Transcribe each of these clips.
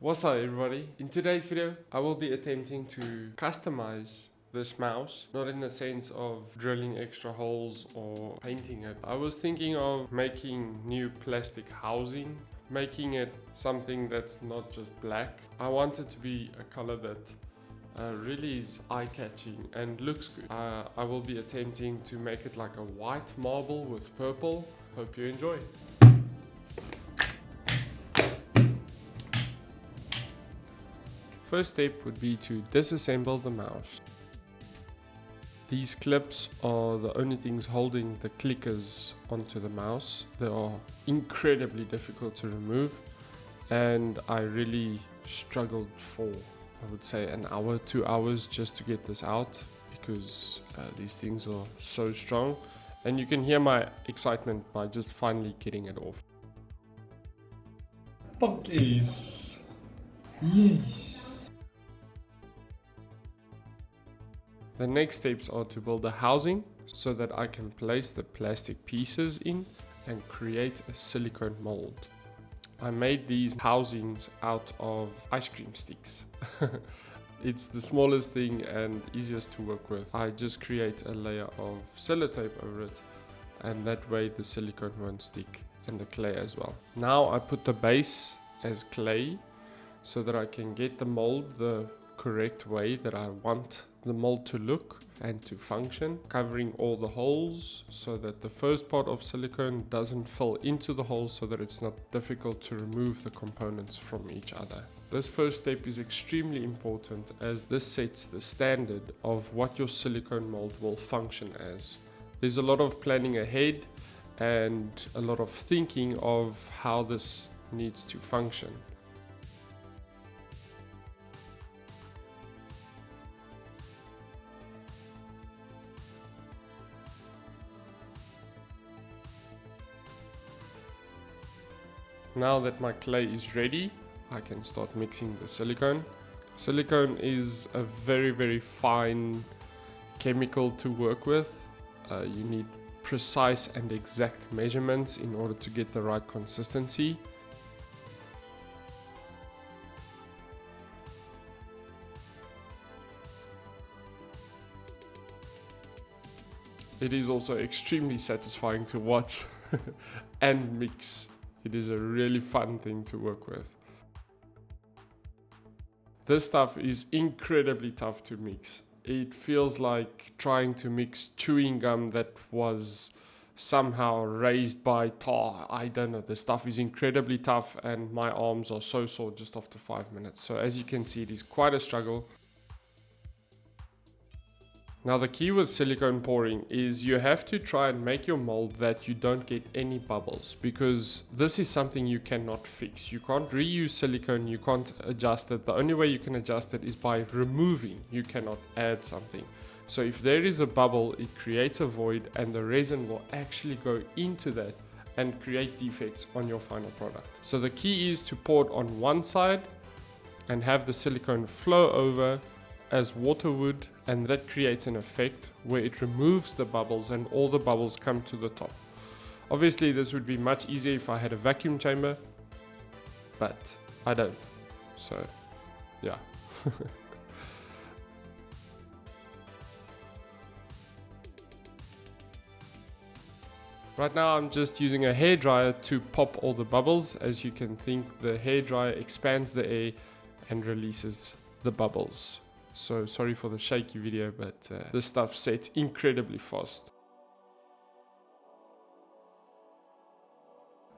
What's up everybody? In today's video I will be attempting to customize this mouse, not in the sense of drilling extra holes or painting it. I was thinking of making new plastic housing, making it something that's not just black. I want it to be a color that really is eye-catching and looks good. I will be attempting to make it like a white marble with purple. Hope you enjoy. First step would be to disassemble the mouse. These clips are the only things holding the clickers onto the mouse. They are incredibly difficult to remove, and I really struggled for, I would say, an hour, 2 hours just to get this out, because these things are so strong, and you can hear my excitement by just finally getting it off. Funkies! Yes! The next steps are to build a housing so that I can place the plastic pieces in and create a silicone mold. I made these housings out of ice cream sticks. It's the smallest thing and easiest to work with. I just create a layer of sellotape over it, and that way the silicone won't stick, and the clay as well. Now I put the base as clay so that I can get the mold the correct way that I want the mold to look and to function, covering all the holes so that the first part of silicone doesn't fill into the holes, so that it's not difficult to remove the components from each other. This first step is extremely important, as this sets the standard of what your silicone mold will function as. There's a lot of planning ahead and a lot of thinking of how this needs to function. Now that my clay is ready, I can start mixing the silicone. Silicone is a very fine chemical to work with. You need precise and exact measurements in order to get the right consistency. It is also extremely satisfying to watch and mix. It is a really fun thing to work with. This stuff is incredibly tough to mix. It feels like trying to mix chewing gum that was somehow raised by tar. I don't know. The stuff is incredibly tough and my arms are so sore just after 5 minutes. So as you can see, it is quite a struggle. Now the key with silicone pouring is you have to try and make your mold that you don't get any bubbles, because this is something you cannot fix. You can't reuse silicone, you can't adjust it. The only way you can adjust it is by removing. You cannot add something. So if there is a bubble, it creates a void, and the resin will actually go into that and create defects on your final product. So the key is to pour it on one side and have the silicone flow over as water would, and that creates an effect where it removes the bubbles and all the bubbles come to the top. Obviously this would be much easier if I had a vacuum chamber, but I don't, so yeah. Right now I'm just using a hairdryer to pop all the bubbles. As you can think, the hairdryer expands the air and releases the bubbles. So sorry for the shaky video, but this stuff sets incredibly fast.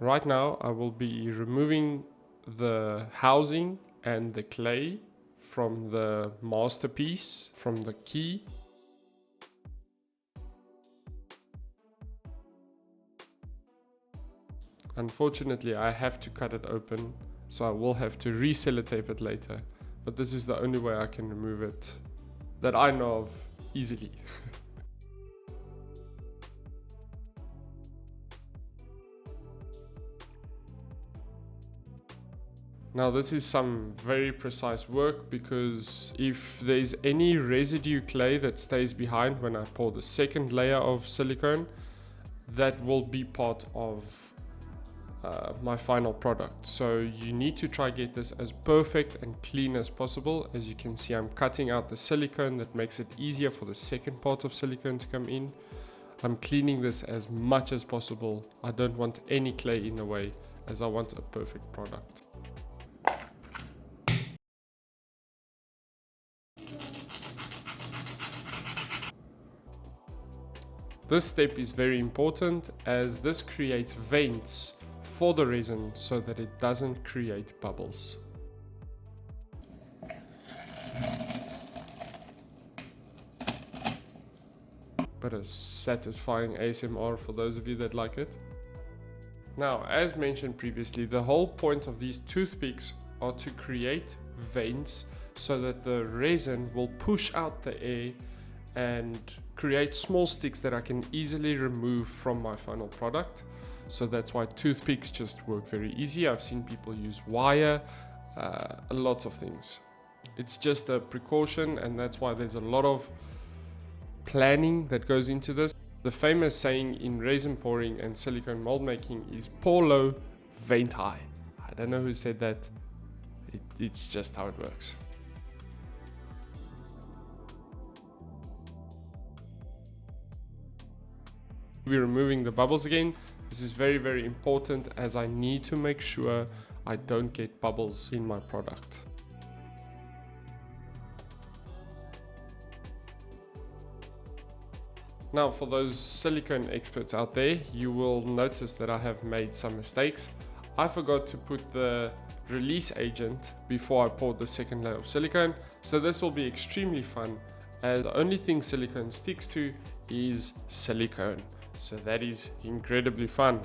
Right now I will be removing the housing and the clay from the masterpiece, from the key. Unfortunately I have to cut it open, so I will have to re-sellotape it later. But this is the only way I can remove it that I know of easily. Now this is some very precise work, because if there's any residue clay that stays behind when I pour the second layer of silicone, that will be part of my final product. So you need to try get this as perfect and clean as possible. As you can see, I'm cutting out the silicone that makes it easier for the second part of silicone to come in. I'm cleaning this as much as possible. I don't want any clay in the way, as I want a perfect product. This step is very important, as this creates vents for the resin so that it doesn't create bubbles. But a satisfying ASMR for those of you that like it. Now, as mentioned previously, the whole point of these toothpicks are to create vents so that the resin will push out the air and create small sticks that I can easily remove from my final product. So that's why toothpicks just work very easy. I've seen people use wire, lots of things. It's just a precaution, and that's why there's a lot of planning that goes into this. The famous saying in resin pouring and silicone mold making is pour low, vent high. I don't know who said that. It's just how it works. We're removing the bubbles again. This is very, very important, as I need to make sure I don't get bubbles in my product. Now, for those silicone experts out there, you will notice that I have made some mistakes. I forgot to put the release agent before I poured the second layer of silicone, so this will be extremely fun, as the only thing silicone sticks to is silicone. So that is incredibly fun.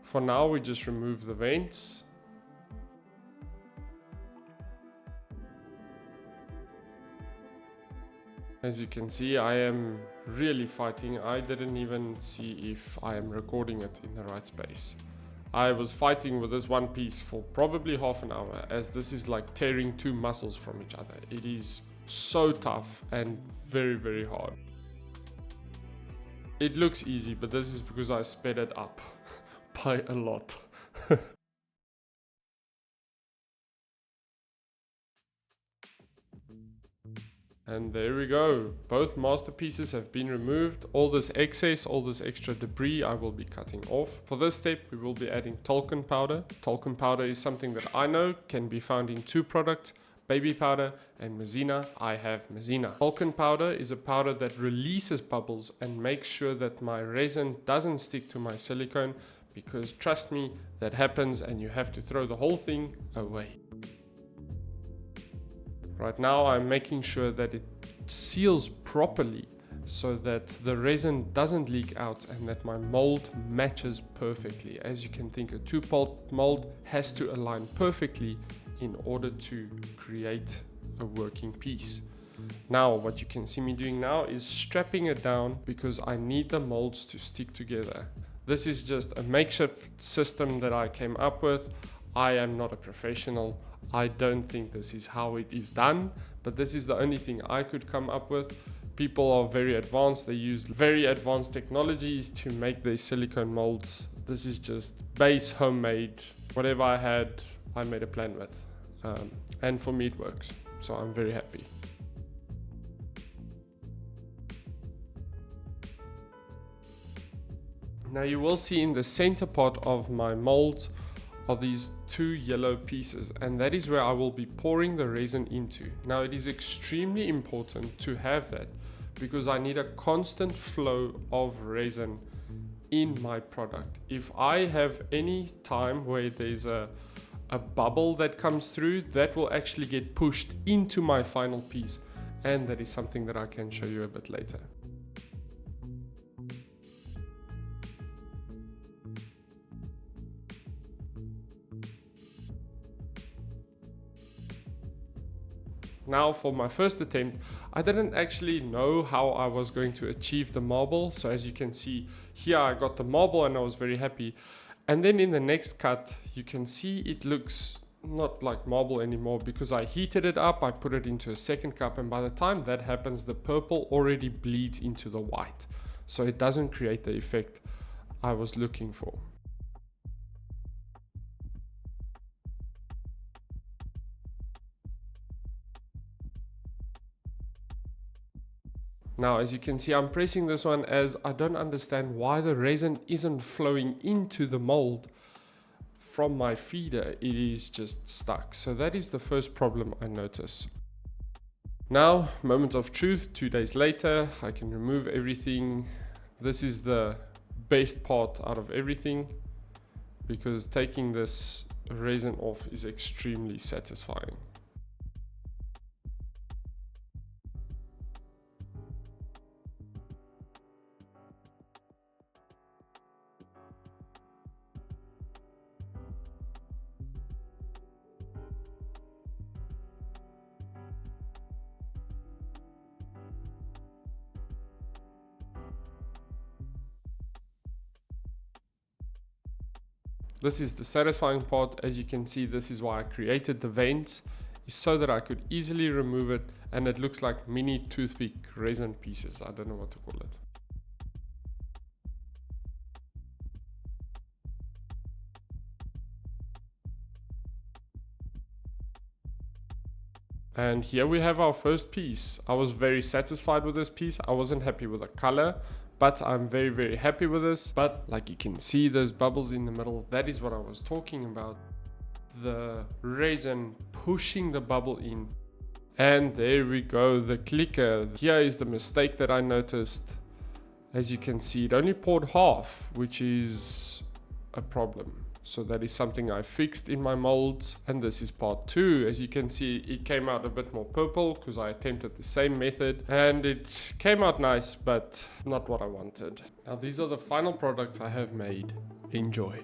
For now, we just remove the vents. As you can see, I am really fighting. I didn't even see if I am recording it in the right space. I was fighting with this one piece for probably half an hour, as this is like tearing two muscles from each other. It is so tough and very, very hard. It looks easy, but this is because I sped it up by a lot. And there we go. Both masterpieces have been removed. All this excess, all this extra debris I will be cutting off. For this step, we will be adding talcum powder. Talcum powder is something that I know can be found in two products, baby powder and maizena. I have maizena. Talcum powder is a powder that releases bubbles and makes sure that my resin doesn't stick to my silicone, because trust me, that happens and you have to throw the whole thing away. Right now I'm making sure that it seals properly so that the resin doesn't leak out and that my mold matches perfectly. As you can think, a two-part mold has to align perfectly in order to create a working piece. Now what you can see me doing now is strapping it down, because I need the molds to stick together. This is just a makeshift system that I came up with. I am not a professional. I don't think this is how it is done, but this is the only thing I could come up with. People are very advanced. They use very advanced technologies to make their silicone molds. This is just base homemade. Whatever I had, I made a plan with. And for me it works. So I'm very happy. Now you will see in the center part of my mold are these two yellow pieces, and that is where I will be pouring the resin into. Now it is extremely important to have that, because I need a constant flow of resin in my product. If I have any time where there's a bubble that comes through, that will actually get pushed into my final piece, and that is something that I can show you a bit later. Now for my first attempt, I didn't actually know how I was going to achieve the marble. So as you can see here, I got the marble and I was very happy. And then in the next cut, you can see it looks not like marble anymore, because I heated it up, I put it into a second cup, and by the time that happens, the purple already bleeds into the white. So it doesn't create the effect I was looking for. Now, as you can see, I'm pressing this one as I don't understand why the resin isn't flowing into the mold from my feeder. It is just stuck. So that is the first problem I notice. Now, moment of truth, 2 days later, I can remove everything. This is the best part out of everything, because taking this resin off is extremely satisfying. This is the satisfying part. As you can see, this is why I created the veins, is so that I could easily remove it, and it looks like mini toothpick resin pieces. I don't know what to call it. And here we have our first piece. I was very satisfied with this piece. I wasn't happy with the color, but I'm very happy with this. But like you can see, those bubbles in the middle, that is what I was talking about. The resin pushing the bubble in. And there we go, the clicker. Here is the mistake that I noticed. As you can see, it only poured half, which is a problem. So that is something I fixed in my molds. And this is part 2. As you can see, it came out a bit more purple because I attempted the same method, and it came out nice, but not what I wanted. Now these are the final products I have made. Enjoy.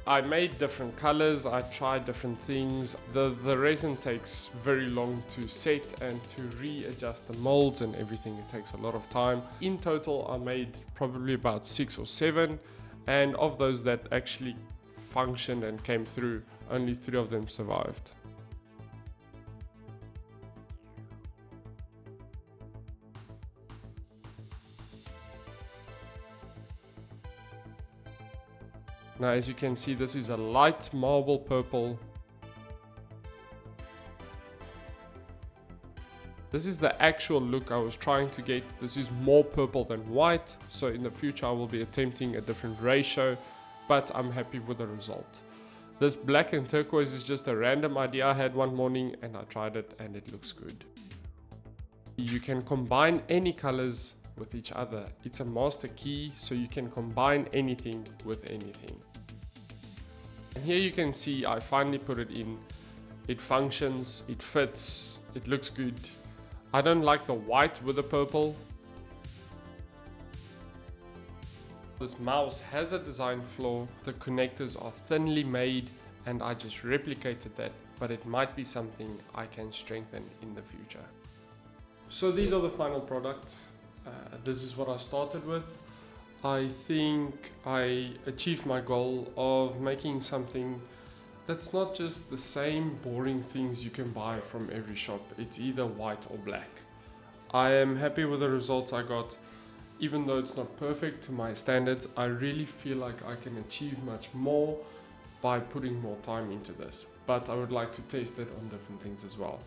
I made different colors, I tried different things. The resin takes very long to set and to readjust the molds and everything. It takes a lot of time. In total, I made probably about 6 or 7, and of those that actually functioned and came through, only 3 of them survived. Now, as you can see, this is a light marble purple. This is the actual look I was trying to get. This is more purple than white, so in the future I will be attempting a different ratio, but I'm happy with the result. This black and turquoise is just a random idea I had one morning, and I tried it and it looks good. You can combine any colors with each other. It's a master key, so you can combine anything with anything. And here you can see I finally put it in. It functions, it fits, it looks good. I don't like the white with the purple. This mouse has a design flaw. The connectors are thinly made, and I just replicated that, but it might be something I can strengthen in the future. So these are the final products. This is what I started with. I think I achieved my goal of making something that's not just the same boring things you can buy from every shop. It's either white or black. I am happy with the results I got. Even though it's not perfect to my standards, I really feel like I can achieve much more by putting more time into this. But I would like to test it on different things as well.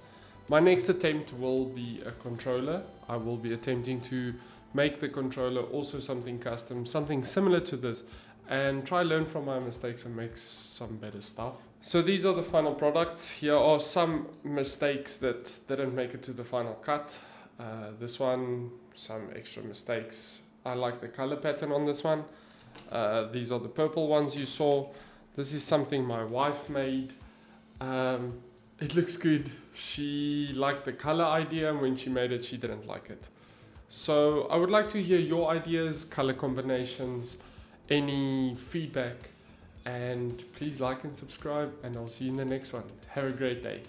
My next attempt will be a controller. I will be attempting to make the controller also something custom, something similar to this, and try learn from my mistakes and make some better stuff. So these are the final products. Here are some mistakes that didn't make it to the final cut. This one, some extra mistakes. I like the color pattern on this one. These are the purple ones you saw. This is something my wife made. It looks good. She liked the color idea, and when she made it, she didn't like it. So I would like to hear your ideas, color combinations, any feedback, and please like and subscribe, and I'll see you in the next one. Have a great day.